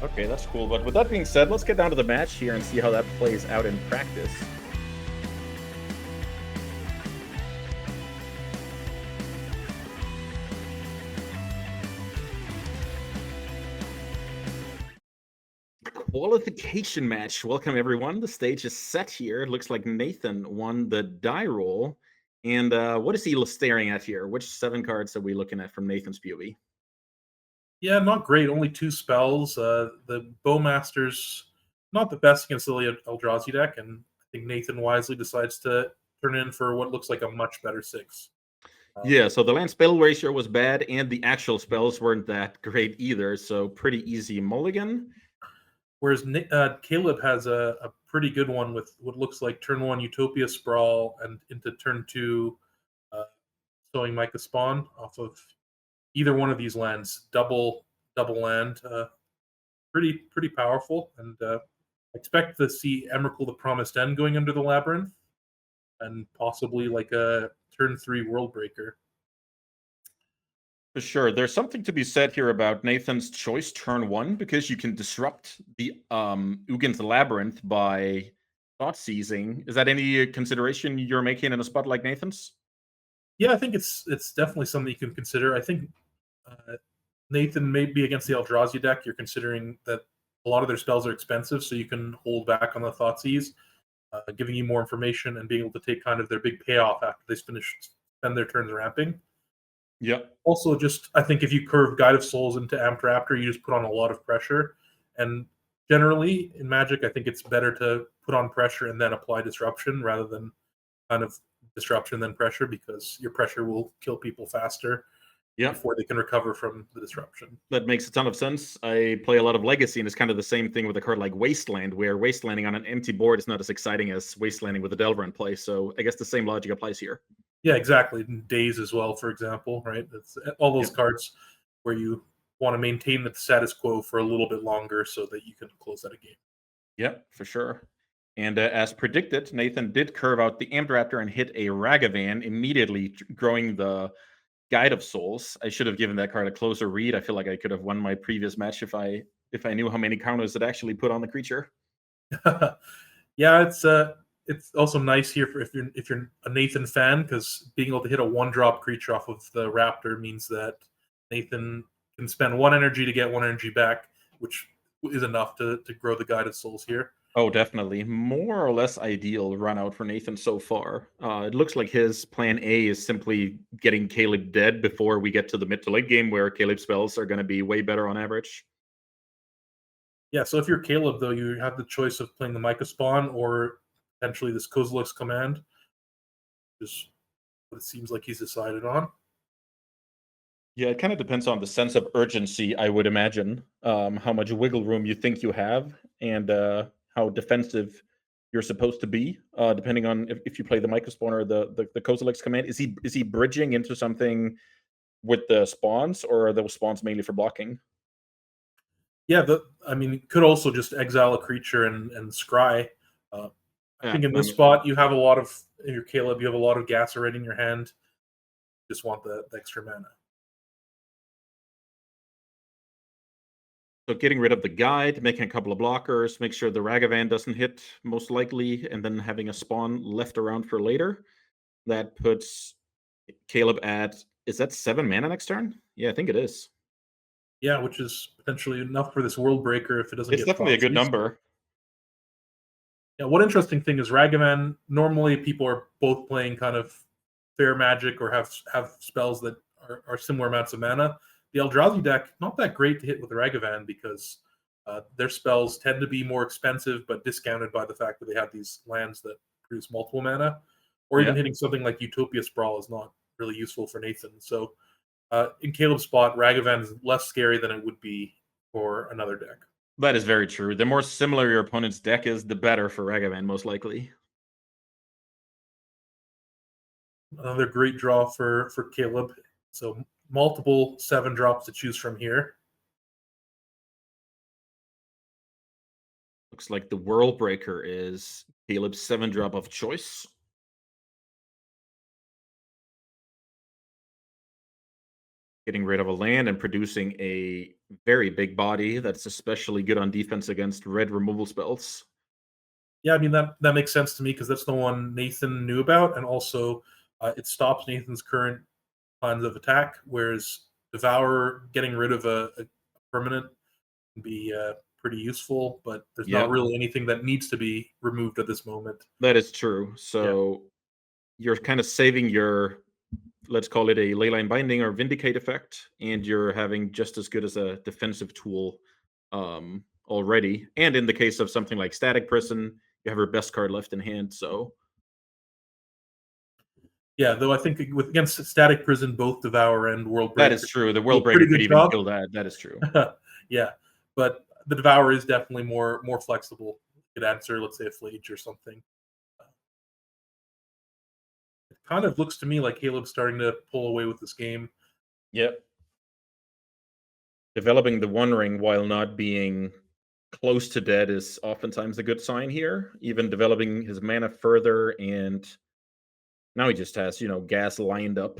Okay, that's cool. But with that being said, let's get down to the match here and see how that plays out in practice. Qualification match. Welcome, everyone. The stage is set here. It looks like Nathan won the die roll. And what is he staring at here? Which 7 cards are we looking at from Nathan's POV? Yeah, not great. Only 2 spells. The Bowmaster's not the best against the Eldrazi deck, and I think Nathan wisely decides to turn in for what looks like a much better 6. Yeah, so the land spell ratio was bad, and the actual spells weren't that great either, so pretty easy mulligan. Whereas Caleb has a pretty good one with what looks like turn 1 Utopia Sprawl and into turn 2 Sowing Micah Spawn off of either one of these lands. Double land. Pretty powerful, and expect to see Emrakul the Promised End going under the Labyrinth, and possibly like a turn 3 World Breaker. For sure. There's something to be said here about Nathan's choice turn 1, because you can disrupt the Ugin's Labyrinth by thought seizing. Is that any consideration you're making in a spot like Nathan's? Yeah, I think it's definitely something you can consider. I think Nathan may be against the Eldrazi deck. You're considering that a lot of their spells are expensive, so you can hold back on the Thoughtseize, giving you more information and being able to take kind of their big payoff after they spend their turns ramping. Yep. Also, just I think if you curve Guide of Souls into Amped Raptor, you just put on a lot of pressure. And generally in Magic, I think it's better to put on pressure and then apply disruption rather than kind of disruption then pressure, because your pressure will kill people faster before they can recover from the disruption. That makes a ton of sense. I play a lot of Legacy, and it's kind of the same thing with a card like Wasteland, where Wastelanding on an empty board is not as exciting as Wastelanding with a Delver in play. So I guess the same logic applies here. Yeah, exactly. Days as well, for example, right? It's all those cards where you want to maintain the status quo for a little bit longer so that you can close out a game. Yep, for sure. And as predicted, Nathan did curve out the Amped Raptor and hit a Ragavan, immediately growing the Guide of Souls. I should have given that card a closer read. I feel like I could have won my previous match if I knew how many counters it actually put on the creature. Yeah, it's also nice here for if you're a Nathan fan, because being able to hit a 1-drop creature off of the Raptor means that Nathan can spend 1 energy to get 1 energy back, which is enough to grow the Guide of Souls here. Oh, definitely. More or less ideal run out for Nathan so far. It looks like his plan A is simply getting Caleb dead before we get to the mid to late game, where Caleb spells are going to be way better on average. Yeah, so if you're Caleb, though, you have the choice of playing the Micah Spawn or potentially this Kozilek's Command, is what it seems like he's decided on. Yeah, it kind of depends on the sense of urgency, I would imagine, how much wiggle room you think you have, and how defensive you're supposed to be, depending on if you play the Micah Spawn or the Kozilek's Command. Is he bridging into something with the spawns, or are those spawns mainly for blocking? Yeah, it could also just exile a creature and scry. I think in this spot you have a lot of, in your Caleb, you have a lot of gas already in your hand. Just want the extra mana. So getting rid of the guide, making a couple of blockers, make sure the Ragavan doesn't hit, most likely, and then having a spawn left around for later. That puts Caleb at, is that 7 mana next turn? Yeah, I think it is. Yeah, which is potentially enough for this World Breaker if it doesn't. It's definitely a good number. Yeah, one interesting thing is Ragavan, normally people are both playing kind of fair Magic or have spells that are similar amounts of mana. The Eldrazi deck, not that great to hit with Ragavan, because their spells tend to be more expensive but discounted by the fact that they have these lands that produce multiple mana. Or even hitting something like Utopia Sprawl is not really useful for Nathan. So in Caleb's spot, Ragavan is less scary than it would be for another deck. That is very true. The more similar your opponent's deck is, the better for Ragavan, most likely. Another great draw for Caleb. So multiple 7 drops to choose from here. Looks like the World Breaker is Caleb's 7-drop of choice. getting rid of a land and producing a very big body that's especially good on defense against red removal spells. Yeah, I mean that makes sense to me because that's the one Nathan knew about, and also it stops Nathan's current plans of attack. Whereas Devour getting rid of a permanent can be pretty useful, but there's not Yep, really anything that needs to be removed at this moment. that is true. Yeah, So you're kind of saving your, let's call it a leyline binding or vindicate effect, and you're having just as good as a defensive tool already. And in the case of something like Static Prison, you have your best card left in hand. So yeah. Though I think with against Static Prison, both Devour and World that Breaker is true. The do a World pretty Breaker could good even job. kill that. That is true. Yeah, but the Devour is definitely more flexible. It could answer, let's say, a Flage or something. It kind of looks to me like Caleb's starting to pull away with this game. Yep. Developing the One Ring while not being close to dead is oftentimes a good sign here. Even developing his mana further, and now he just has, gas lined up.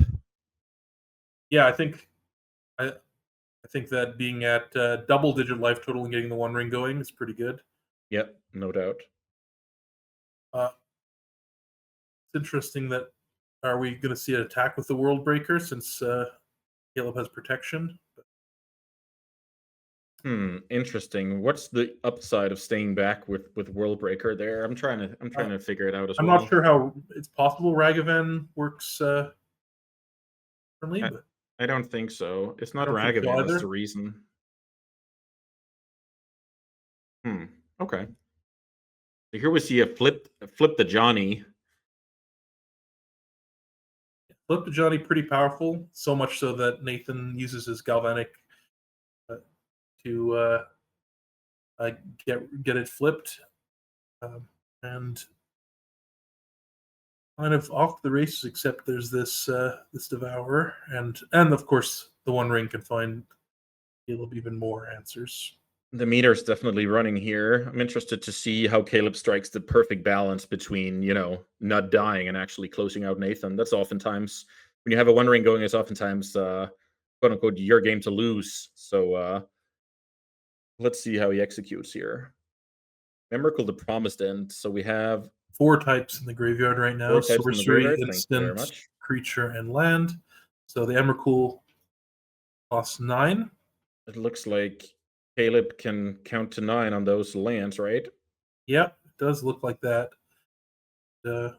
Yeah, I think that being at double-digit life total and getting the One Ring going is pretty good. Yep, no doubt. Uh, it's interesting that are we going to see an attack with the World Breaker since Caleb has protection? Interesting. What's the upside of staying back with World Breaker there? I'm trying to figure it out as I'm well. not sure how it's possible Ragavan works differently, but I don't think so. It's I not don't think so Ragavan, that's either. the reason. Okay. So here we see a flip the Johnny. Flip to Johnny pretty powerful, so much so that Nathan uses his Galvanic uh, to get it flipped, and kind of off the races. Except there's this Devourer, and of course the One Ring can find Caleb even more answers. The meter's definitely running here. I'm interested to see how Caleb strikes the perfect balance between, not dying and actually closing out Nathan. That's oftentimes, when you have a One Ring going, it's oftentimes, quote unquote, your game to lose. So let's see how he executes here. Emrakul the Promised End. So we have 4 types in the graveyard right now: 4 types in the sorcery, graveyard. Thank you very instant, much. creature, and land. So the Emrakul costs 9. It looks like Caleb can count to 9 on those lands, right? Yep, it does look like that. We'll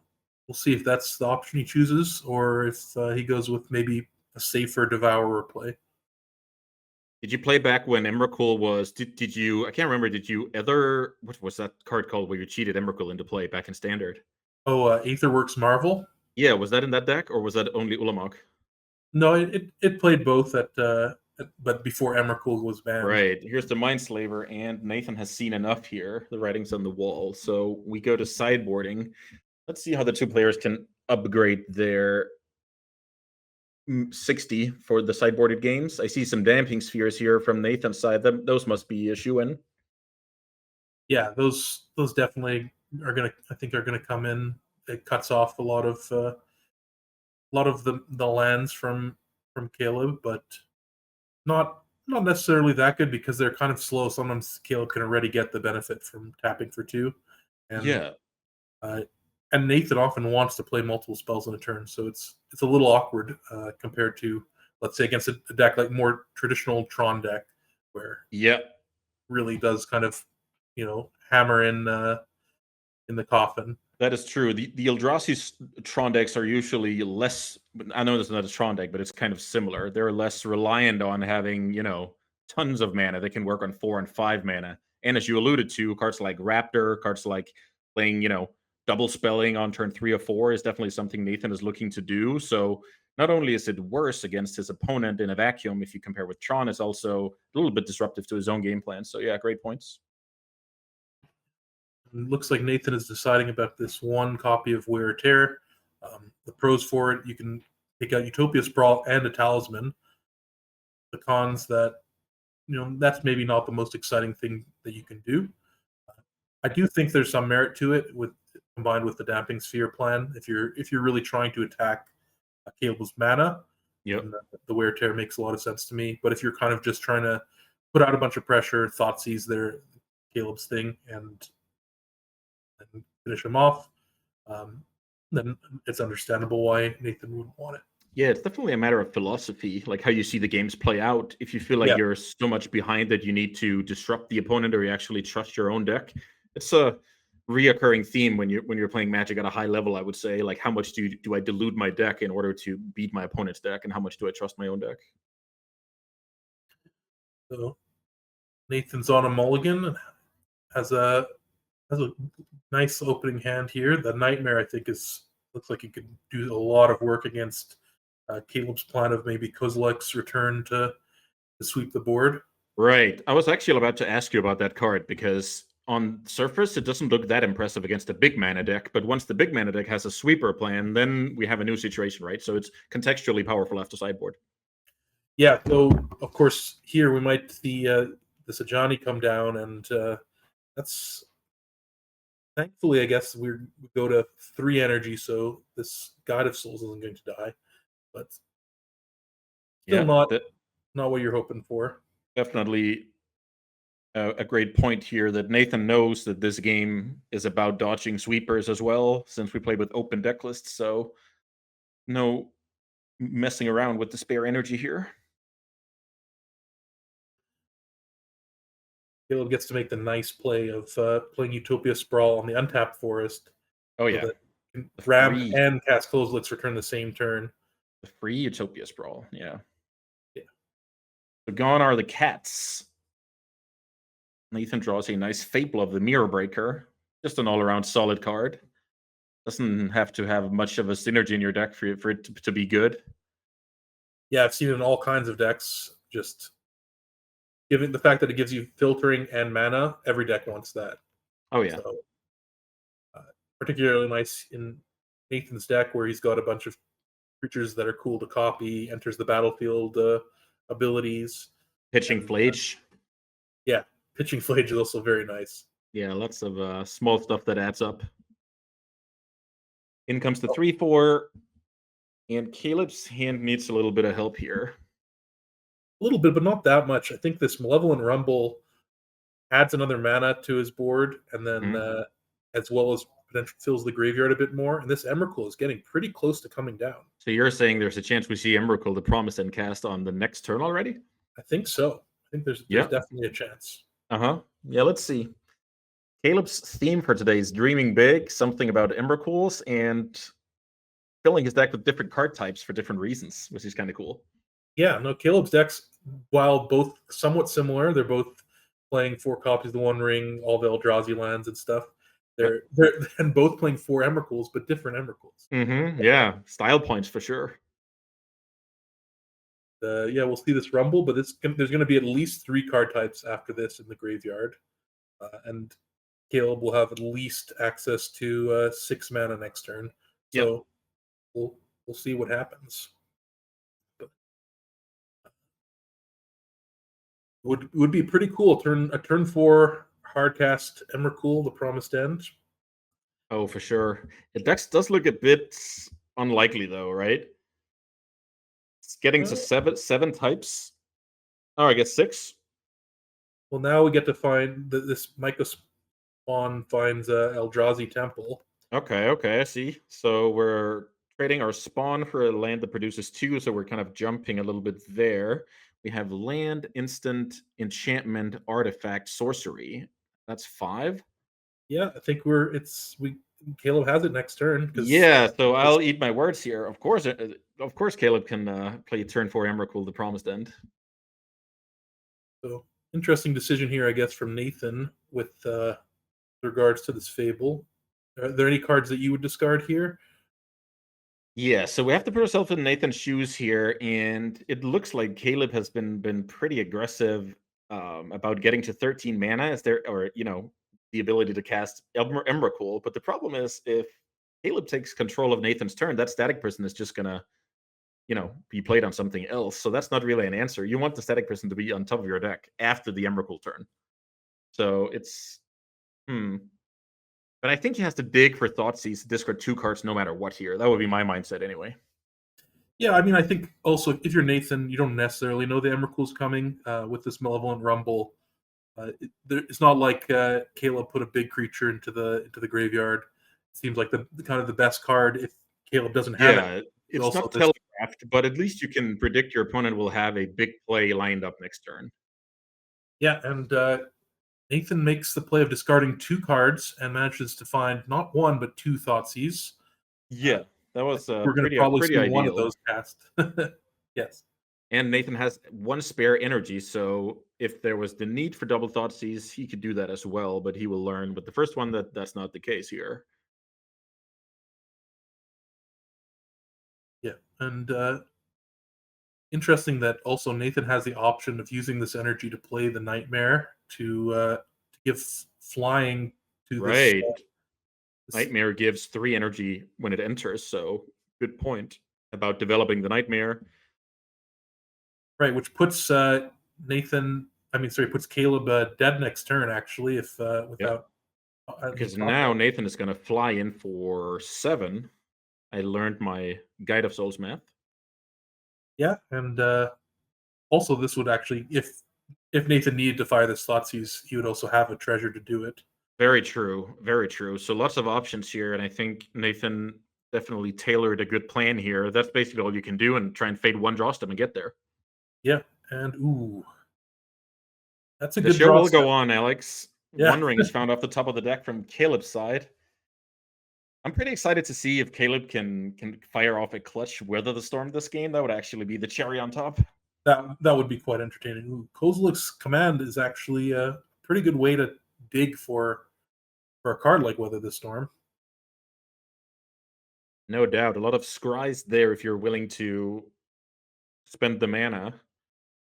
see if that's the option he chooses, or if he goes with maybe a safer Devourer play. Did you play back when Emrakul was? Did you? I can't remember. Did you ever? What was that card called where you cheated Emrakul into play back in Standard? Oh, Aetherworks Marvel. Yeah, was that in that deck or was that only Ulamog? No, it played both but before Emrakul was banned. Right. Here's the Mindslaver, and Nathan has seen enough here. The writing's on the wall. So we go to sideboarding. Let's see how the two players can upgrade their 60 for the sideboarded games. I see some damping spheres here from Nathan's side. Those must be a shoe-in. Yeah, those definitely are gonna. I think are gonna come in. It cuts off a lot of the lands from Caleb, but not necessarily that good because they're kind of slow. Sometimes Caleb can already get the benefit from tapping for 2, and Yeah. and Nathan often wants to play multiple spells in a turn, so it's a little awkward compared to, let's say, against a deck like more traditional Tron deck, where Yep. really does kind of hammer in the coffin. That is true. The Eldrazi Tron decks are usually less. I know it's not a Tron deck, but it's kind of similar. They're less reliant on having tons of mana. They can work on 4 and 5 mana. And as you alluded to, cards like Raptor, cards like playing double spelling on turn 3 or 4 is definitely something Nathan is looking to do. So not only is it worse against his opponent in a vacuum if you compare with Tron, it's also a little bit disruptive to his own game plan. So yeah, great points. It looks like Nathan is deciding about this one copy of Wear or Tear. The pros for it: you can take out Utopia Sprawl and a Talisman. The cons that that's maybe not the most exciting thing that you can do. I do think there's some merit to it combined with the Damping Sphere plan. If you're really trying to attack Caleb's mana, Yep. And the wear tear makes a lot of sense to me. But if you're kind of just trying to put out a bunch of pressure, Thoughtseize their Caleb's thing, and finish him off, then it's understandable why Nathan wouldn't want it. Yeah, it's definitely a matter of philosophy, like how you see the games play out. If you feel like Yeah. you're so much behind that you need to disrupt the opponent, or you actually trust your own deck. It's a reoccurring theme when you're playing Magic at a high level. I would say, like, how much do I dilute my deck in order to beat my opponent's deck, and how much do I trust my own deck? So Nathan's on a mulligan and has a nice opening hand here. The Nightmare, I think, looks like he could do a lot of work against Caleb's plan of maybe Kozilek's return to sweep the board. Right. I was actually about to ask you about that card, because on surface it doesn't look that impressive against a big mana deck, but once the big mana deck has a sweeper plan, then we have a new situation, right? So it's contextually powerful after sideboard. Yeah, so of course here we might see the Sajani come down, and that's thankfully, I guess, we go to 3 energy, so this God of Souls isn't going to die, but still not what you're hoping for. Definitely a great point here that Nathan knows that this game is about dodging sweepers as well, since we play with open deck lists. So no messing around with the spare energy here. Caleb gets to make the nice play of playing Utopia Sprawl on the untapped forest. Oh, so yeah. that ramp and cast Kozilek's return the same turn. The free Utopia Sprawl, yeah. Yeah. So gone are the cats. Nathan draws a nice Fable of the Mirror Breaker. Just an all-around solid card. Doesn't have to have much of a synergy in your deck for it to be good. Yeah, I've seen it in all kinds of decks. Just given the fact that it gives you filtering and mana, every deck wants that. Oh, yeah. So, particularly nice in Nathan's deck, where he's got a bunch of creatures that are cool to copy, enters the battlefield abilities. Pitching Flage. Yeah, Pitching Flage is also very nice. Yeah, lots of small stuff that adds up. In comes the 3/4, and Caleb's hand needs a little bit of help here. A little bit, but not that much. I think this Malevolent Rumble adds another mana to his board, and then as well as potentially fills the graveyard a bit more. And this Emrakul is getting pretty close to coming down. So you're saying there's a chance we see Emrakul, the Promised End, cast on the next turn already? I think so. I think there's definitely a chance. Yeah, let's see. Caleb's theme for today is dreaming big, something about Emrakuls, and filling his deck with different card types for different reasons, which is kind of cool. Yeah, no, Caleb's decks, while both somewhat similar, they're both playing 4 copies of the One Ring, all the Eldrazi lands and stuff. They're and both playing 4 Emrakuls, but different Emrakuls. Yeah, style points for sure. Yeah, we'll see this Rumble, but there's going to be at least 3 card types after this in the graveyard, and Caleb will have at least access to 6 mana next turn. So we'll see what happens. Would be pretty cool. A turn 4 hardcast Emrakul, the Promised End. Oh, for sure. It does look a bit unlikely, though, right? It's getting to seven types. Oh, I guess 6. Well, now we get to find this Myco Spawn finds Eldrazi Temple. Okay, I see. So we're trading our spawn for a land that produces 2, so we're kind of jumping a little bit there. We have land, instant, enchantment, artifact, sorcery. That's 5. Yeah, I think Caleb has it next turn. Yeah, so I'll eat my words here. Of course, Caleb can play turn 4 Emrakul, the Promised End. So interesting decision here, I guess, from Nathan with regards to this Fable. Are there any cards that you would discard here? Yeah, so we have to put ourselves in Nathan's shoes here, and it looks like Caleb has been pretty aggressive about getting to 13 mana. The ability to cast Emrakul. But the problem is, if Caleb takes control of Nathan's turn, that Static Person is just gonna, be played on something else. So that's not really an answer. You want the Static Person to be on top of your deck after the Emrakul turn. So it's But I think he has to dig for Thoughtseize to discard 2 cards no matter what here. That would be my mindset anyway. Yeah, I mean, I think also if you're Nathan, you don't necessarily know the Emrakul's coming with this Malevolent Rumble. It's not like Caleb put a big creature into the graveyard. It seems like the kind of the best card if Caleb doesn't have it. Yeah, Is it's also not this. telegraphed, but at least you can predict your opponent will have a big play lined up next turn. Yeah, and Nathan makes the play of discarding 2 cards and manages to find not 1 but 2 Thoughtseize. Yeah, that I was think we're going to probably pretty see one of ideal. those cast. Yes. And Nathan has 1 spare energy, so if there was the need for double Thoughtseize, he could do that as well, but he will learn. But the first one, that's not the case here. Yeah, and interesting that also Nathan has the option of using this energy to play the Nightmare to give flying to this. Right. Nightmare gives 3 energy when it enters, so good point about developing the Nightmare. Right, which puts puts Caleb dead next turn, actually, if without. Because now Nathan is going to fly in for 7. I learned my Guide of Souls math. Yeah, and also this would actually, if Nathan needed to fire this Thoughtseize, he would also have a treasure to do it. Very true. Very true. So lots of options here, and I think Nathan definitely tailored a good plan here. That's basically all you can do, and try and fade 1 draw stem and get there. Yeah, and ooh, that's a The good show draw will step. go on, Alex. Yeah. One ring is found off the top of the deck from Caleb's side. I'm pretty excited to see if Caleb can fire off a clutch Weather the Storm this game. That would actually be the cherry on top. That would be quite entertaining. Ooh, Kozilek's Command is actually a pretty good way to dig for a card like Weather the Storm. No doubt. A lot of scries there if you're willing to spend the mana.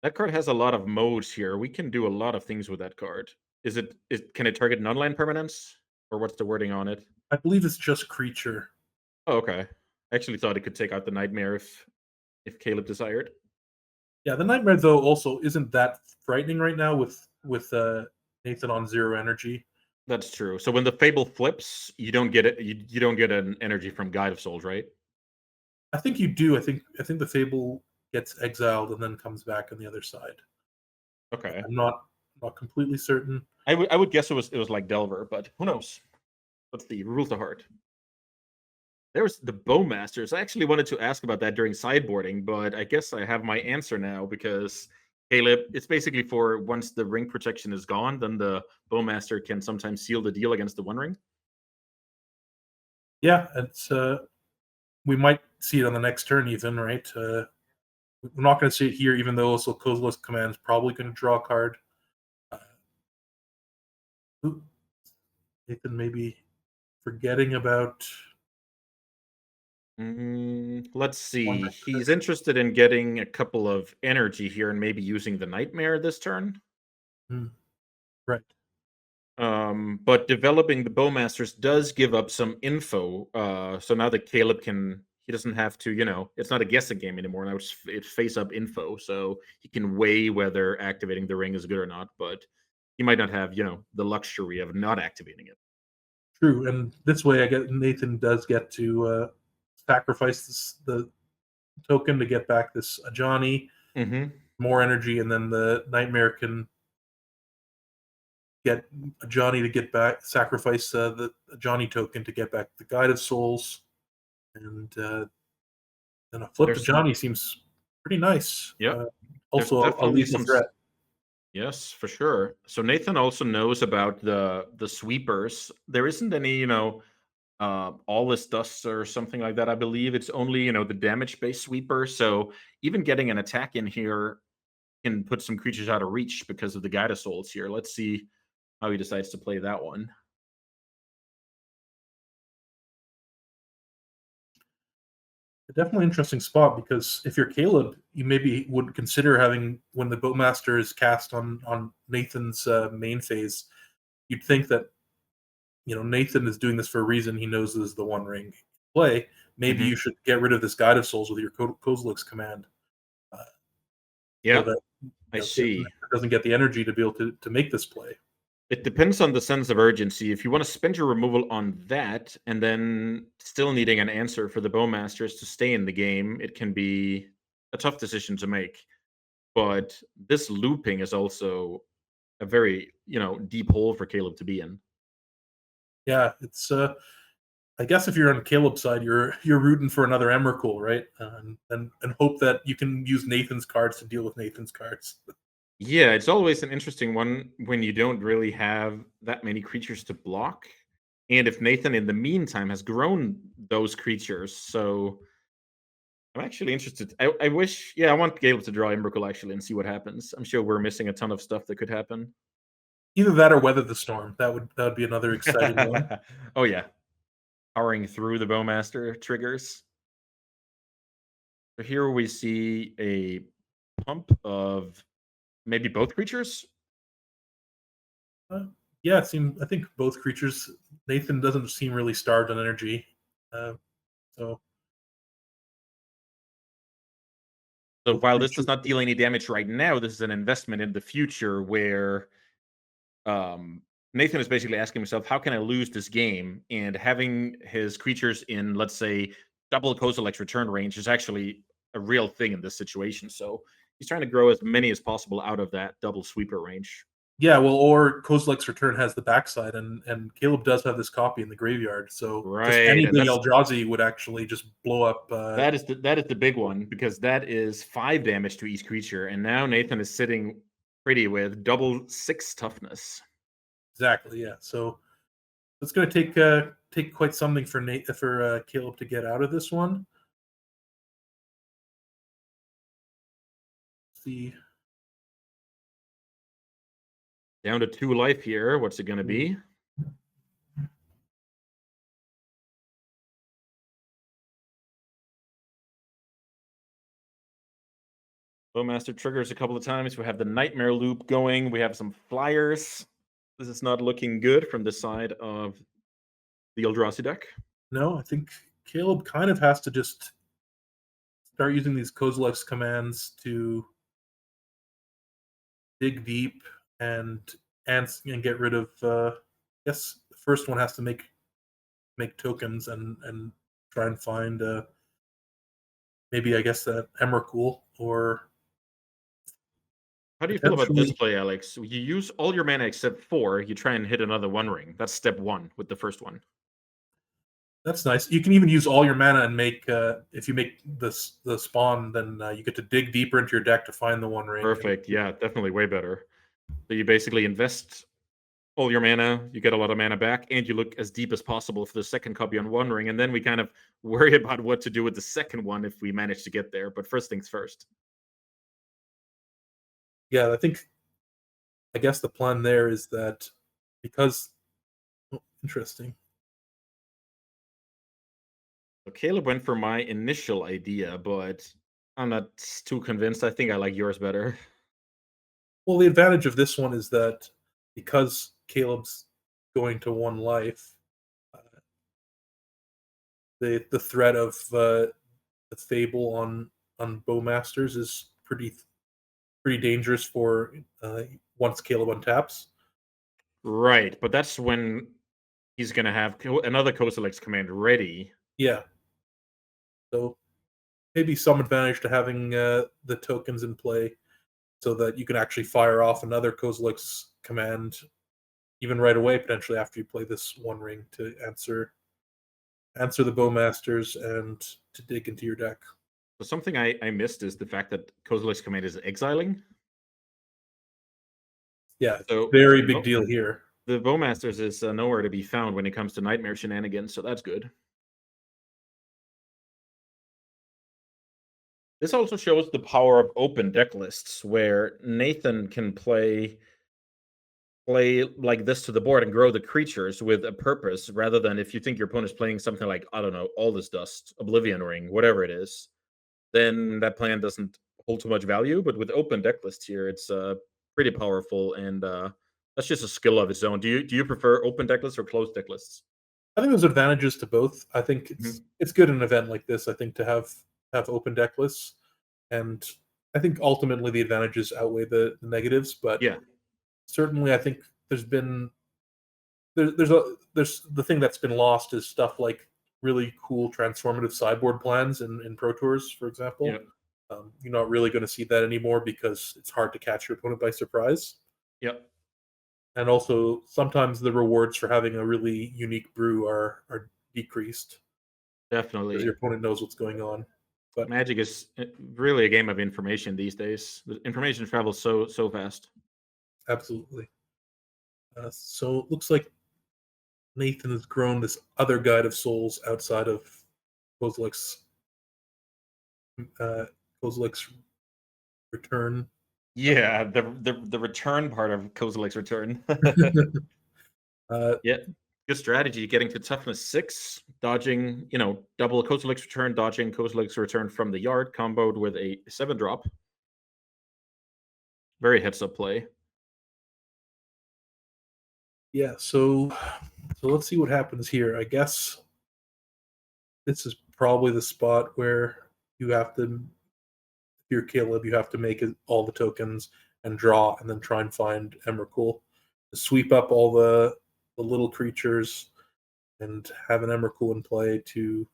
That card has a lot of modes here. We can do a lot of things with that card. Can it target non-land permanents? Or what's the wording on it? I believe it's just creature. Oh, okay. I actually thought it could take out the Nightmare if Caleb desired. Yeah, the Nightmare though also isn't that frightening right now with Nathan on 0 energy. That's true. So when the Fable flips, you don't get it. You don't get an energy from Guide of Souls, right? I think you do. I think the Fable gets exiled and then comes back on the other side. Okay. I'm not completely certain. I would guess it was like Delver, but who knows? Let's see. Rule to heart. There's the Bowmasters. I actually wanted to ask about that during sideboarding, but I guess I have my answer now because Caleb, it's basically for once the ring protection is gone, then the Bowmaster can sometimes seal the deal against the One Ring. Yeah, it's we might see it on the next turn even, right? We're not going to see it here, even though also Kozilek's Command is probably going to draw a card. Nathan maybe forgetting about. Let's see. He's interested in getting a couple of energy here and maybe using the Nightmare this turn. Right. But developing the Bowmasters does give up some info. So now that Caleb he doesn't have to, it's not a guessing game anymore. Now it's face-up info. So he can weigh whether activating the ring is good or not. But he might not have, the luxury of not activating it. True. And this way, I guess Nathan does get to sacrifice the token to get back this Ajani, more energy, and then the Nightmare can get Ajani to get back, sacrifice the Ajani token to get back the Guide of Souls, and then a flip Ajani seems pretty nice. Yeah. Also, a lethal threat. Yes, for sure. So Nathan also knows about the sweepers. There isn't any, all this dust or something like that. I believe it's only the damage-based sweeper. So even getting an attack in here can put some creatures out of reach because of the Guide of Souls here. Let's see how he decides to play that one. A definitely interesting spot because if you're Caleb, you maybe would consider having when the Bowmaster is cast on Nathan's main phase. You'd think that Nathan is doing this for a reason. He knows this is the One Ring play. Maybe you should get rid of this Guide of Souls with your Kozilek's Command. Yeah, so that, I see. doesn't get the energy to be able to make this play. It depends on the sense of urgency. If you want to spend your removal on that and then still needing an answer for the Bowmasters to stay in the game, it can be a tough decision to make. But this looping is also a very, deep hole for Caleb to be in. Yeah, it's I guess if you're on Caleb's side, you're rooting for another Emrakul, right? And hope that you can use Nathan's cards to deal with Nathan's cards. Yeah, it's always an interesting one when you don't really have that many creatures to block. And if Nathan, in the meantime, has grown those creatures, so I'm actually interested. I wish, I want Caleb to draw Emrakul actually and see what happens. I'm sure we're missing a ton of stuff that could happen. Either that or Weather the Storm. That would be another exciting one. Oh yeah, powering through the Bowmaster triggers. So here we see a pump of maybe both creatures. Yeah, I think both creatures. Nathan doesn't seem really starved on energy, so. So while this does not deal any damage right now, this is an investment in the future where Nathan is basically asking himself, how can I lose this game? And having his creatures in, let's say, double Kozilek's return range is actually a real thing in this situation. So he's trying to grow as many as possible out of that double sweeper range. Yeah, well, or Kozilek's Return has the backside, and Caleb does have this copy in the graveyard. So just any big Eldrazi would actually just blow up. That is the big one, because that is 5 damage to each creature, and now Nathan is sitting pretty with double 6 toughness. Exactly. Yeah. So it's going to take quite something for Caleb to get out of this one. Let's see. Down to 2 life here. What's it going to be? Bowmaster triggers a couple of times. We have the Nightmare Loop going. We have some flyers. This is not looking good from the side of the Eldrazi deck. No, I think Caleb kind of has to just start using these Kozilek's commands to dig deep and get rid of. I guess the first one has to make tokens and try and find maybe, I guess, that Emrakul, or. How do you feel about this play, Alex? You use all your mana except 4. You try and hit another One Ring. That's step 1 with the first one. That's nice. You can even use all your mana and make, if you make the spawn, then you get to dig deeper into your deck to find the One Ring. Perfect. Yeah, definitely way better. So you basically invest all your mana, you get a lot of mana back, and you look as deep as possible for the second copy on One Ring, and then we kind of worry about what to do with the second one if we manage to get there. But first things first. Yeah, I guess the plan there is that because interesting. So Caleb went for my initial idea, but I'm not too convinced. I think I like yours better. Well, the advantage of this one is that because Caleb's going to 1 life, the threat of the Fable on Bowmasters is pretty dangerous for once Caleb untaps. Right, but that's when he's going to have another Kozilek's command ready. Yeah. So maybe some advantage to having the tokens in play so that you can actually fire off another Kozilek's command even right away, potentially after you play this One Ring, to answer the Bowmasters and to dig into your deck. So something I missed is the fact that Kozilek's command is exiling. Yeah, so very big deal here. The Bowmasters is nowhere to be found when it comes to Nightmare shenanigans, so that's good. This also shows the power of open deck lists, where Nathan can play like this to the board and grow the creatures with a purpose, rather than if you think your opponent's playing something like, I don't know, All This Dust, Oblivion Ring, whatever it is, then that plan doesn't hold too much value. But with open deck lists here, it's pretty powerful, and that's just a skill of its own. Do you prefer open deck lists or closed deck lists? I think there's advantages to both. I think it's good in an event like this, I think, to have open deck lists, and I think ultimately the advantages outweigh the negatives. But yeah, certainly I think there's been there's the thing that's been lost is stuff like really cool transformative sideboard plans in Pro Tours, for example. Yeah. You're not really going to see that anymore because it's hard to catch your opponent by surprise. Yep. And also, sometimes the rewards for having a really unique brew are decreased because Definitely. your opponent knows what's going on. But Magic is really a game of information these days. The information travels so fast. absolutely. So it looks like Nathan has grown this other Guide of Souls outside of Kozilek's return. Yeah, the return part of Kozilek's return. Yeah, good strategy. Getting to toughness 6, dodging, double Kozilek's return, dodging Kozilek's return from the yard, comboed with a 7-drop. Very heads-up play. Yeah, so let's see what happens here. I guess this is probably the spot where you have to, if you're Caleb, you have to make all the tokens and draw, and then try and find Emrakul to sweep up all the little creatures and have an Emrakul in play to.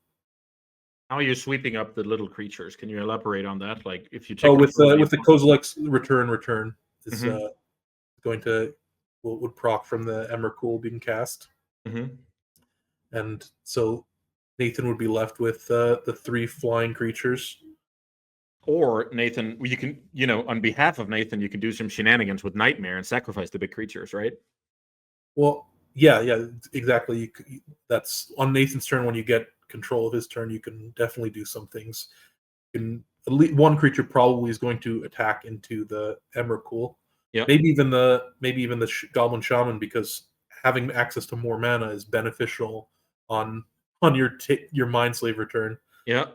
How are you sweeping up the little creatures? Can you elaborate on that? Like, if you check With the Kozilek's return is going to would proc from the Emrakul being cast, and so Nathan would be left with the 3 flying creatures. Or Nathan, you can, on behalf of Nathan, you can do some shenanigans with Nightmare and sacrifice the big creatures, right? Well, yeah, exactly. That's on Nathan's turn. When you get control of his turn, you can definitely do some things. At least one creature probably is going to attack into the Emrakul. Yeah. Maybe even the Goblin Shaman, because having access to more mana is beneficial on your Mindslave return. Yeah.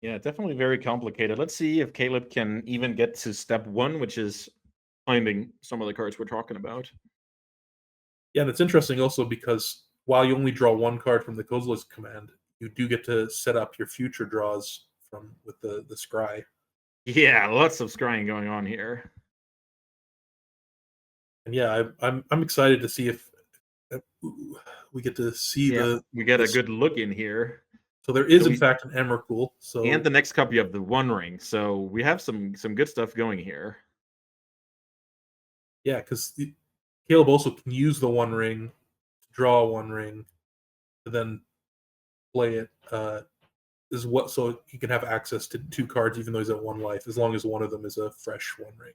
Yeah, definitely very complicated. Let's see if Caleb can even get to step 1, which is finding some of the cards we're talking about. Yeah, and it's interesting also because while you only draw 1 card from the Kozilek's command, you do get to set up your future draws with the scry. Yeah, lots of scrying going on here. And yeah, I'm excited to see if we get to see we get a good look in here. So there is in fact an Emrakul. And the next copy of the One Ring. So we have some good stuff going here. Yeah, because Caleb also can use the One Ring to draw a One Ring, to then play it. So he can have access to 2 cards even though he's at 1 life, as long as one of them is a fresh One Ring.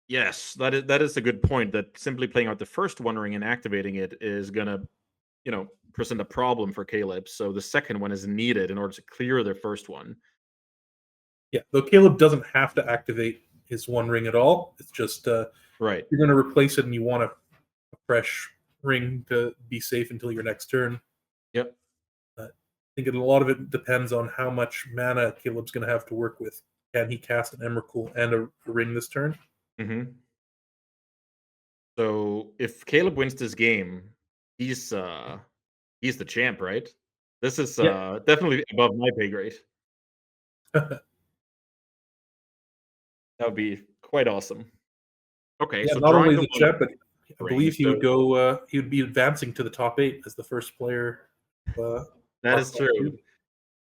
Yes, that is a good point. That simply playing out the first One Ring and activating it is gonna, present a problem for Caleb. So the second one is needed in order to clear the first one. Yeah, though Caleb doesn't have to activate his One Ring at all. It's just right. You're going to replace it, and you want a fresh ring to be safe until your next turn. Yep. I think a lot of it depends on how much mana Caleb's going to have to work with. Can he cast an Emrakul and a ring this turn? Mm-hmm. So if Caleb wins this game, he's the champ, right? This is definitely above my pay grade. That would be quite awesome. Okay, yeah, so not only the champ, but I believe he would go. He would be advancing to the top 8 as the first player. That is true.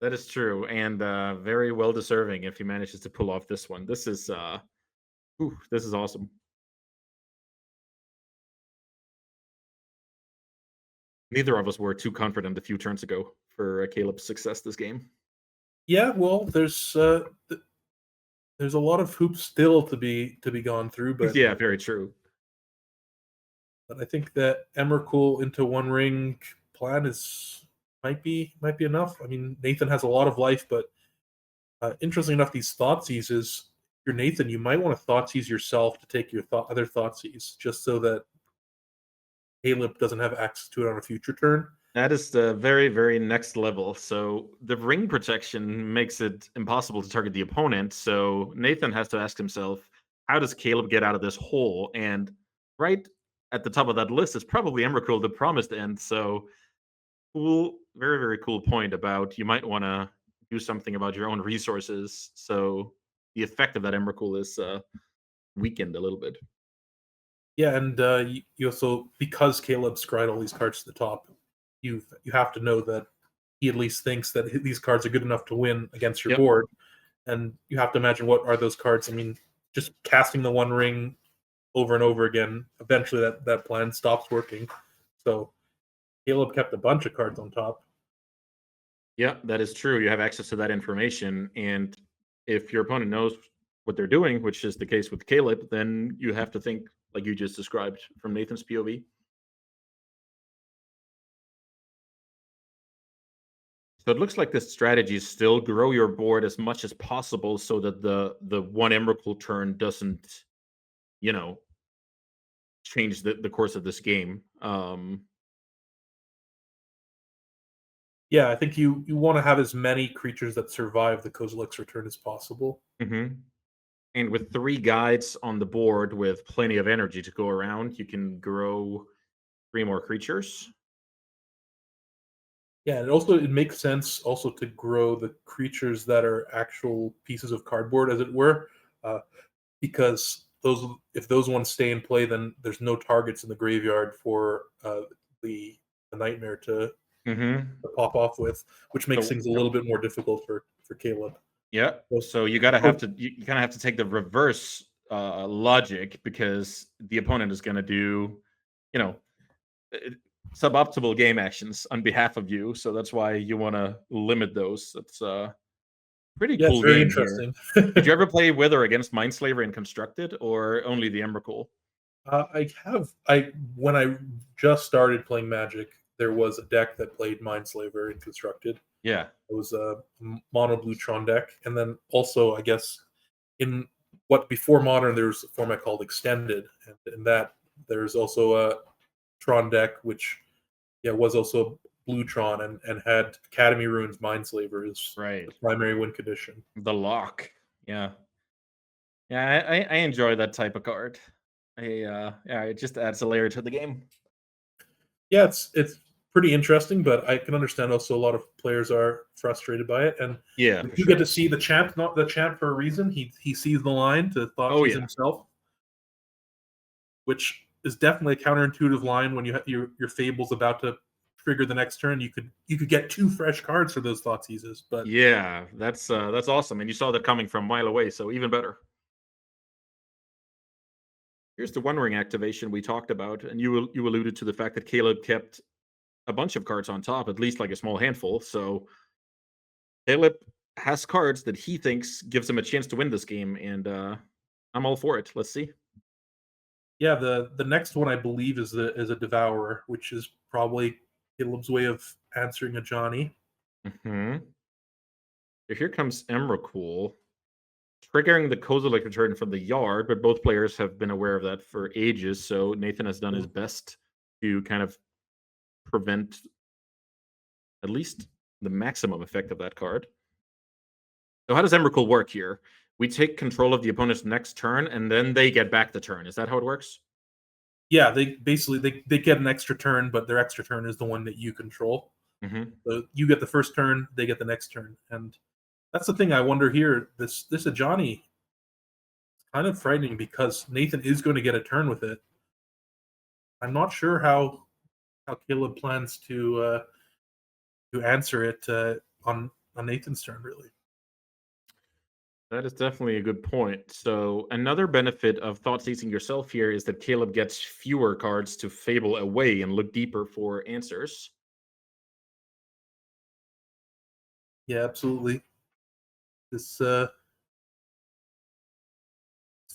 That is true, and very well deserving if he manages to pull off this one. This is awesome. Neither of us were too confident a few turns ago for Caleb's success this game. Yeah, well, there's a lot of hoops still to be gone through, but yeah, very true. But I think that Emrakul into One Ring plan might be enough. I mean, Nathan has a lot of life, but interesting enough, these Thoughtseize is, if you're Nathan, you might want to Thoughtseize yourself to take your other Thoughtseize, just so that Caleb doesn't have access to it on a future turn. That is the very, very next level. So the ring protection makes it impossible to target the opponent. So Nathan has to ask himself, how does Caleb get out of this hole? And right at the top of that list is probably Emrakul, the Promised End. So cool, very, very cool point about you might want to do something about your own resources. So the effect of that Emrakul is weakened a little bit. Yeah, and you also, because Caleb scryed all these cards to the top, you have to know that he at least thinks that these cards are good enough to win against your Yep. board, and you have to imagine what are those cards. I mean, just casting the One Ring over and over again, eventually that plan stops working. So Caleb kept a bunch of cards on top. Yeah, that is true. You have access to that information, and if your opponent knows what they're doing, which is the case with Caleb, then you have to think like you just described from Nathan's POV. So it looks like this strategy is still grow your board as much as possible so that the one Emrakul turn doesn't, you know, change the course of this game. Yeah, I think you want to have as many creatures that survive the Kozilek's return as possible. Mhm. And with 3 guides on the board with plenty of energy to go around, you can grow 3 more creatures. Yeah, and also it makes sense also to grow the creatures that are actual pieces of cardboard, as it were, uh, because if those ones stay in play, then there's no targets in the graveyard for the nightmare to Mhm. pop off with, which makes So things a little bit more difficult for Caleb. yeah, So, so you gotta have to you kinda have to take the reverse, logic because the opponent is gonna do, you know, eh, suboptimal game actions on behalf of you, so that's why you wanna limit those. It's a pretty yeah, it's cool very game here. interesting. Did you ever play with or against Mindslaver in Constructed, or only the Emrakul? I when I just started playing Magic, there was a deck that played Mindslaver and Constructed. Yeah. It was a mono blue Tron deck, and then also I guess in what before Modern there was a format called Extended, and in that there's also a Tron deck which was also blue Tron and had Academy Ruins Mindslaver as Right. the primary win condition. The lock. Yeah. Yeah, I enjoy that type of card. Yeah, it just adds a layer to the game. Yeah, it's pretty interesting, but I can understand also a lot of players are frustrated by it. And Yeah, for you get sure. to see the champ, not the champ for a reason. He sees the line to Oh, Thoughtseize yeah. himself, which is definitely a counterintuitive line when your Fable's about to trigger the next turn. You could get 2 fresh cards for those Thoughtseizes, but Yeah, that's awesome, and you saw that coming from a mile away, so even better. Here's the One Ring activation we talked about, and you alluded to the fact that Caleb kept a bunch of cards on top, at least like a small handful. So Caleb has cards that he thinks gives him a chance to win this game, and I'm all for it. Let's see. yeah, the next one I believe is a Devourer, which is probably Caleb's way of answering a Johnny. Hmm. Here comes Emrakul, triggering the Kozilek return from the yard, but both players have been aware of that for ages. So Nathan has done his best to kind of prevent at least the maximum effect of that card. So how does Emrakul work here? We take control of the opponent's next turn, and then they get back the turn. Is that how it works? Yeah, they basically they get an extra turn, but their extra turn is the one that you control. Hmm. So you get the first turn, they get the next turn, and that's the thing I wonder here. This Ajani is kind of frightening because Nathan is going to get a turn with it. I'm not sure how Caleb plans to answer it on Nathan's turn. Really, That is definitely a good point. So another benefit of thought seizing yourself here is that Caleb gets fewer cards to fable away and look deeper for answers. yeah, absolutely. This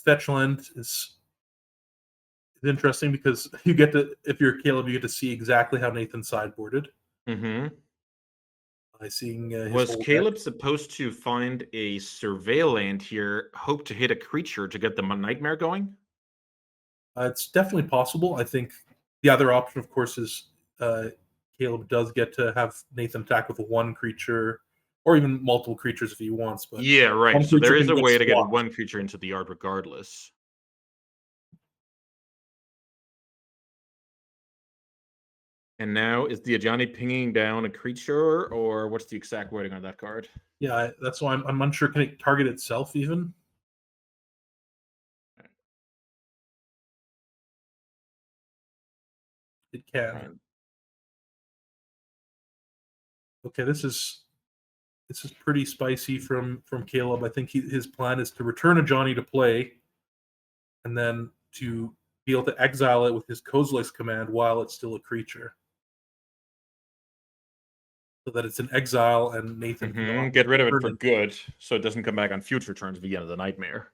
fetch land is interesting because you get to, if you're Caleb, you get to see exactly how Nathan sideboarded Hmm. by seeing his Was whole deck. Caleb supposed to find a surveil land here, hope to hit a creature to get the nightmare going? It's definitely possible. I think the other option, of course, is uh, Caleb does get to have Nathan attack with one creature or even multiple creatures if he wants, but Yeah, right. one So creature there is can a get way to get swapped. one creature into the yard regardless. And now is the Ajani pinging down a creature, or what's the exact wording on that card? Yeah, that's why I'm unsure. Can it target itself even? It can. Right. Okay, this is pretty spicy from Caleb. I think his plan is to return a Johnny to play, and then to be able to exile it with his Kozilek's command while it's still a creature, so that it's an exile and Nathan cannot Get rid of it return for it. good, so it doesn't come back on future turns via the Nightmare.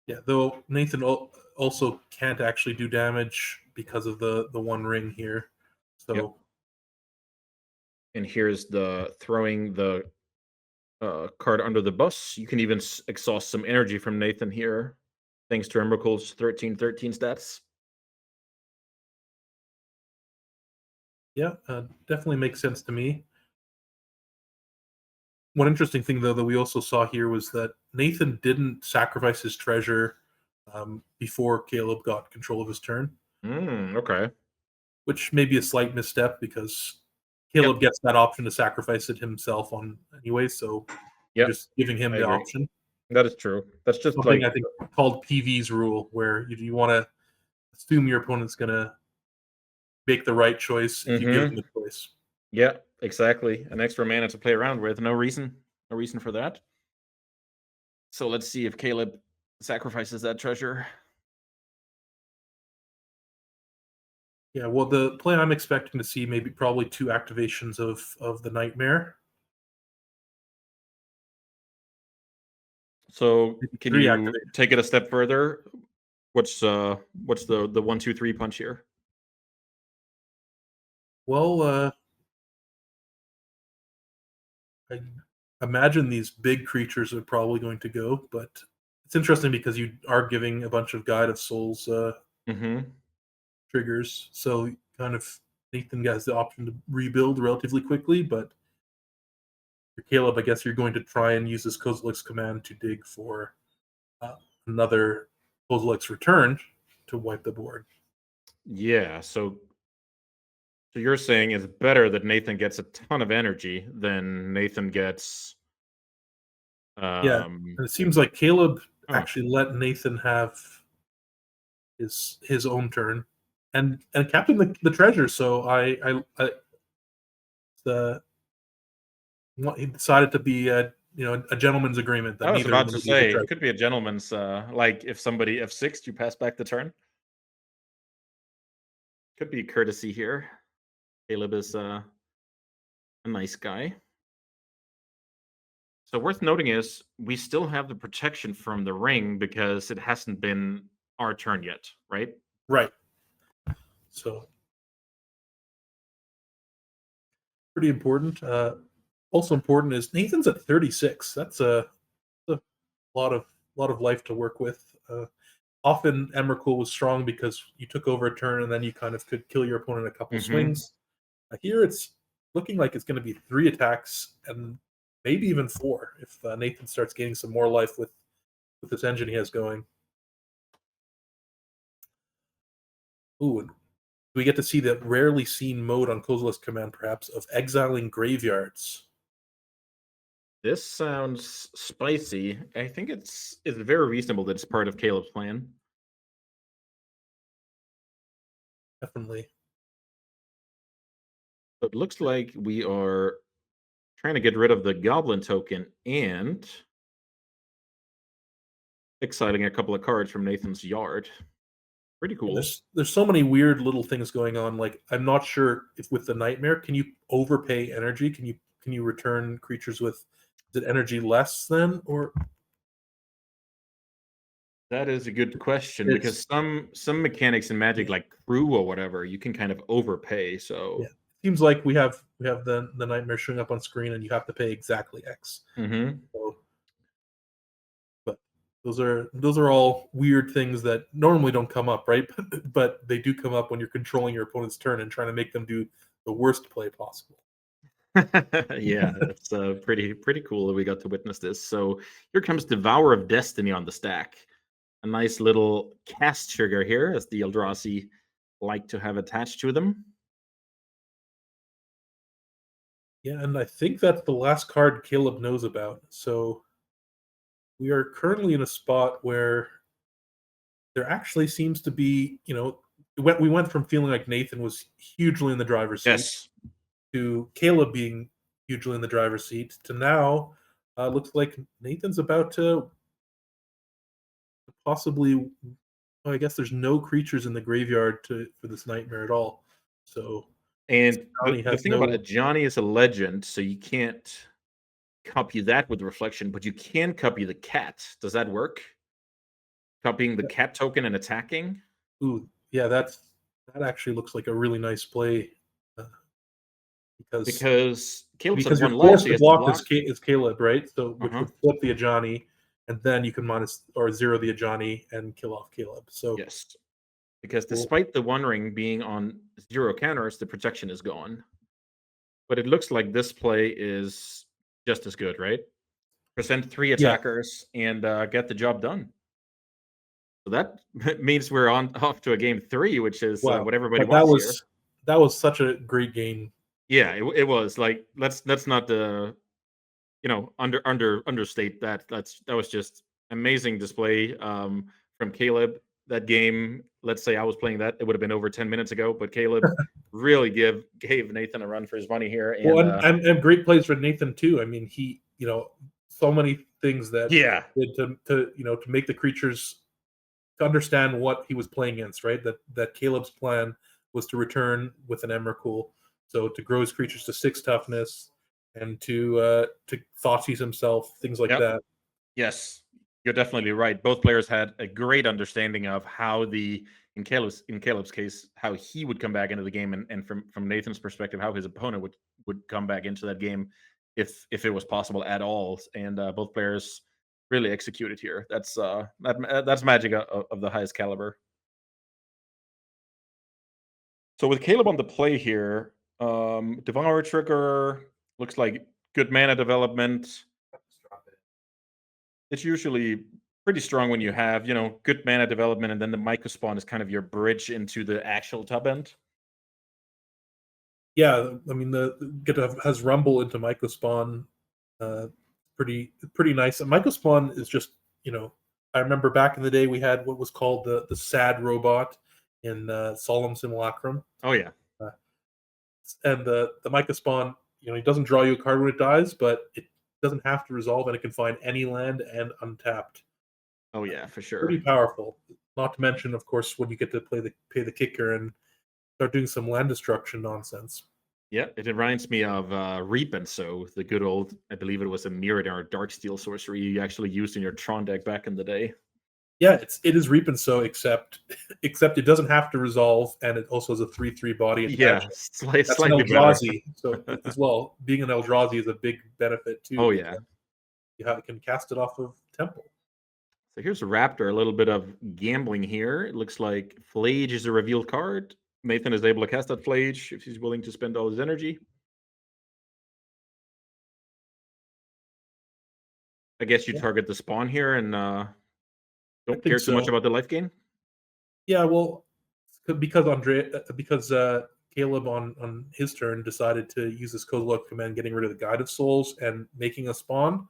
Yeah, though Nathan also can't actually do damage because of the one ring here. So Yep. And here's the throwing the card under the bus. You can even exhaust some energy from Nathan here, thanks to Emrakul's 13/13 stats. yeah, definitely makes sense to me. One interesting thing, though, that we also saw here was that Nathan didn't sacrifice his treasure before Caleb got control of his turn, Okay. which may be a slight misstep because Caleb gets that option to sacrifice it himself on anyway. So Yep. just giving him I the agree. option. That is true. That's just Something like I think called PV's rule, where you want to assume your opponent's going to make the right choice if you give them the choice. Yeah, exactly. An extra mana to play around with. No reason for that. So let's see if Caleb sacrifices that treasure. Yeah, well, the play I'm expecting to see maybe probably 2 activations of the Nightmare. So Maybe can 3 you activations. take it a step further? What's the 1-2-3 punch here? Well, I imagine these big creatures are probably going to go, but it's interesting because you are giving a bunch of Guide of Souls triggers, so kind of Nathan has the option to rebuild relatively quickly, but for Caleb, I guess you're going to try and use this Kozilek's command to dig for another Kozilek's return to wipe the board. Yeah, so you're saying it's better that Nathan gets a ton of energy than Nathan gets Yeah, and it seems like Caleb actually let Nathan have his own turn and kept him the treasure. So he decided to be a gentleman's agreement that I was neither of about them to would leave the say treasure. it could be a gentleman's like if somebody F6 you pass back the turn. Could be courtesy here. Caleb is a nice guy. So worth noting is we still have the protection from the ring because it hasn't been our turn yet, right? Right. So pretty important. Also important is Nathan's at 36. That's a lot of life to work with. Often Emrakul was strong because you took over a turn and then you kind of could kill your opponent a couple swings. Here it's looking like it's going to be 3 attacks and maybe even 4 if Nathan starts gaining some more life with this engine he has going. Ooh, and we get to see the rarely seen mode on Kozilek's command, perhaps, of exiling graveyards. This sounds spicy. I think it's very reasonable that it's part of Caleb's plan. Definitely. It looks like we are trying to get rid of the goblin token and exiling a couple of cards from Nathan's yard. Pretty cool. There's so many weird little things going on. Like I'm not sure if with the Nightmare, can you overpay energy? Can you return creatures with is it energy less than or That is a good question because some mechanics in Magic, like crew or whatever, you can kind of overpay. So yeah. Seems like we have the Nightmare showing up on screen and you have to pay exactly X. So, but those are all weird things that normally don't come up, right? But they do come up when you're controlling your opponent's turn and trying to make them do the worst play possible. yeah, it's pretty cool that we got to witness this. So here comes Devourer of Destiny on the stack. A nice little cast trigger here, as the Eldrazi like to have attached to them. Yeah, and I think that's the last card Caleb knows about. So we are currently in a spot where there actually seems to be, we went from feeling like Nathan was hugely in the driver's seat Yes. to Caleb being hugely in the driver's seat to now looks like Nathan's about to possibly. Well, I guess there's no creatures in the graveyard for this nightmare at all. So And Johnny the has thing about no. a Johnny is a legend, so you can't copy that with reflection, but you can copy the cat. Does that work? Copying the cat token and attacking? Ooh, yeah, that actually looks like a really nice play uh, because Because Caleb's at because you're 1 life, forced so he to has to block block. is Caleb, right? So which Uh-huh. would flip the Ajani, and then you can minus or zero the Ajani and kill off Caleb. So Yes. Because cool. despite the One Ring being on 0 counters, the protection is gone. But it looks like this play is just as good, right? Present 3 Yeah, attackers and get the job done. So that means we're off to a game 3, which is wow. what everybody But wants here. that was such a great game. Yeah, it was like let's not understate that. That was just amazing display from Caleb. That game, let's say I was playing that, it would have been over 10 minutes ago, but Caleb really gave Nathan a run for his money here. And Well, and great plays for Nathan too. I mean, he so many things that yeah, did to make the creatures to understand what he was playing against, right? That Caleb's plan was to return with an Emrakul, so to grow his creatures to 6 toughness and to Thoughtseize himself, things like yep, that. yes, you're definitely right. Both players had a great understanding of how in Caleb's case, how he would come back into the game, and from Nathan's perspective, how his opponent would come back into that game if it was possible at all. And both players really executed here. That's magic of the highest caliber. So with Caleb on the play here, Devour Trigger looks like good mana development. It's usually pretty strong when you have, good mana development, and then the Myco Spawn is kind of your bridge into the actual top end. Yeah, I mean has Rumble into Myco Spawn, pretty nice. And Myco Spawn is just I remember back in the day we had what was called the sad robot in Solemn Simulacrum. Oh yeah. Uh, and the Myco Spawn, he doesn't draw you a card when it dies, but it doesn't have to resolve, and it can find any land and untapped. Oh yeah, for sure. Pretty powerful. Not to mention, of course, when you get to pay the kicker and start doing some land destruction nonsense. Yeah, it reminds me of Reap, and so the good old, I believe it was a Mirrodin or Darksteel sorcery you actually used in your Tron deck back in the day. Yeah, it is Reap and Sow, except it doesn't have to resolve, and it also has a 3/3 body attachment. Yeah, That's an slightly better. Eldrazi, so as well, being an Eldrazi is a big benefit too. Oh yeah. You can cast it off of Temple. So here's a Raptor, a little bit of gambling here. It looks like Flage is a revealed card. Nathan is able to cast that Flage if he's willing to spend all his energy. I guess you target the spawn here and don't care too much about the life gain. Yeah, well, because Caleb on his turn decided to use this Kozilek command, getting rid of the Guide of Souls and making a spawn.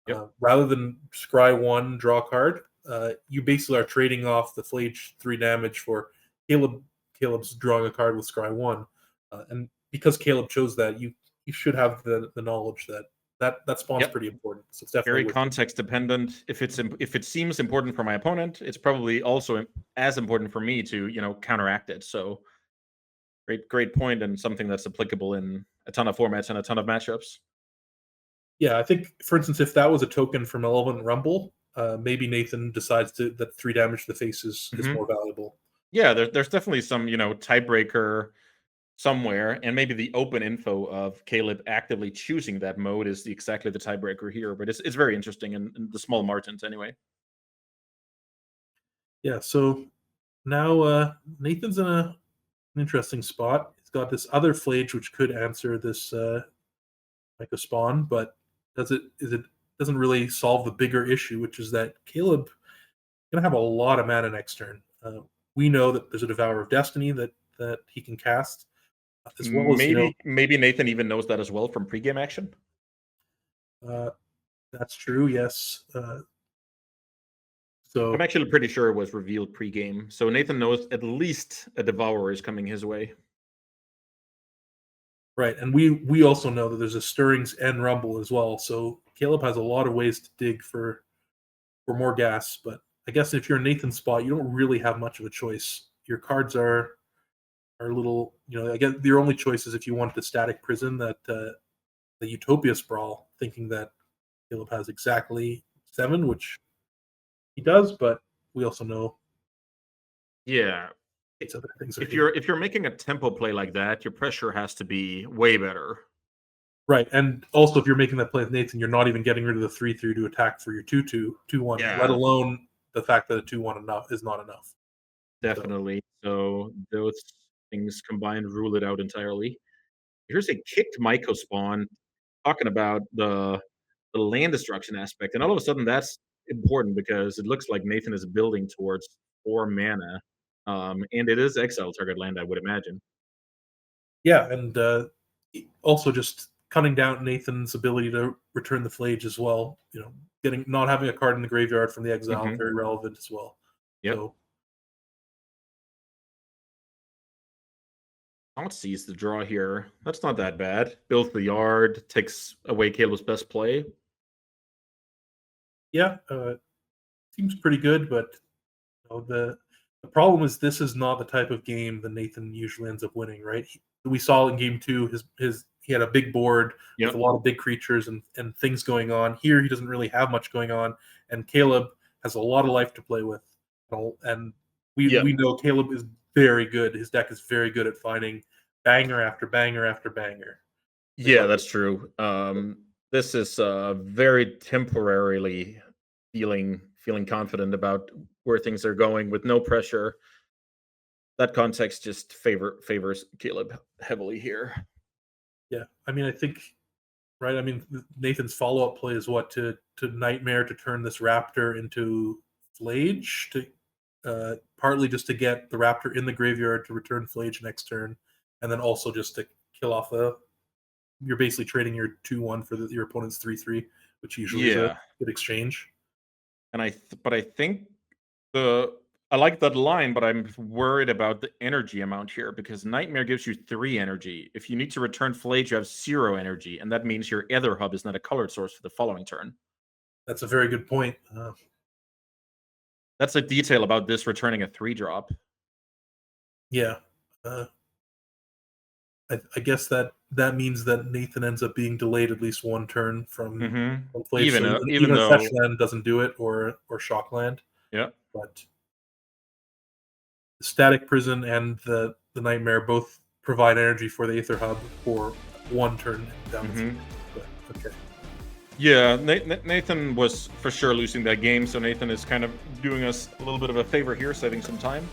Yep. Rather than scry 1, draw a card, you basically are trading off the Flage 3 damage for Caleb's drawing a card with scry 1. And because Caleb chose that, you should have the knowledge that spawn's pretty important. So it's definitely very context dependent. If it seems important for my opponent, it's probably also as important for me to counteract it. So great point, and something that's applicable in a ton of formats and a ton of matchups. Yeah, I think, for instance, if that was a token from Malevolent Rumble, maybe Nathan decides that 3 damage to the face is more valuable. Yeah, there's definitely some tiebreaker somewhere, and maybe the open info of Caleb actively choosing that mode is exactly the tiebreaker here. But it's very interesting in the small margins anyway. Yeah, so now Nathan's in an interesting spot. He's got this other Flage which could answer this like a spawn, but doesn't really solve the bigger issue, which is that Caleb gonna have a lot of mana next turn. We know that there's a Devourer of Destiny that he can cast, as well as maybe Nathan even knows that as well from pregame action. That's true. Yes. So I'm actually pretty sure it was revealed pre-game. So Nathan knows at least a Devourer is coming his way. right, and we also know that there's a Stirrings and Rumble as well. So Caleb has a lot of ways to dig for more gas. But I guess if you're in Nathan's spot, you don't really have much of a choice. Your cards are a little, I guess your only choice is if you want the Static Prison, that the Utopia Sprawl, thinking that Caleb has exactly 7, which he does, but we also know Yeah. it's other things. If you're making a tempo play like that, your pressure has to be way better. Right, and also if you're making that play with Nathan, you're not even getting rid of the 3/3 to attack for your 2/2, 2/1, Yeah. let alone the fact that a 2/1 is not enough. Definitely. So those things combined rule it out entirely. Here's a kicked Myco spawn talking about the land destruction aspect, and all of a sudden that's important because it looks like Nathan is building towards 4 mana, and it is exile target land, I would imagine. Yeah, and also just cutting down Nathan's ability to return the Flage as well. Not having a card in the graveyard from the exile, Mhm. very relevant as well. Yep. So Thoughtseize the draw here. That's not that bad. Builds the yard, takes away Caleb's best play. yeah, seems pretty good, but the problem is this is not the type of game that Nathan usually ends up winning, right? We saw in game 2 he had a big board with a lot of big creatures and things going on. Here he doesn't really have much going on, and Caleb has a lot of life to play with. And we know Caleb is very good. His deck is very good at finding banger after banger after banger. Yeah, that's true. This is very temporarily feeling confident about where things are going with no pressure. That context just favors Caleb heavily here. Yeah, I mean, I think, right? I mean, Nathan's follow-up play is what to Nightmare to turn this Raptor into Flage, to partly just to get the Raptor in the graveyard to return Flage next turn, and then also just to kill off you're basically trading your 2/1 for your opponent's 3/3, which usually is a good exchange. And I think I like that line, but I'm worried about the energy amount here because Nightmare gives you 3 energy. If you need to return Flage, you have 0 energy, and that means your Ether Hub is not a colored source for the following turn. That's a very good point. That's a detail about this returning a 3-drop. Yeah. I guess that means that Nathan ends up being delayed at least one turn from Flage. Even Even though Fetch Land doesn't do it, or Shock Land. Yeah. But the Static Prison and the Nightmare both provide energy for the Aether Hub for one turn down the field. But, okay. Yeah, Nathan was for sure losing that game, so Nathan is kind of doing us a little bit of a favor here, saving some time.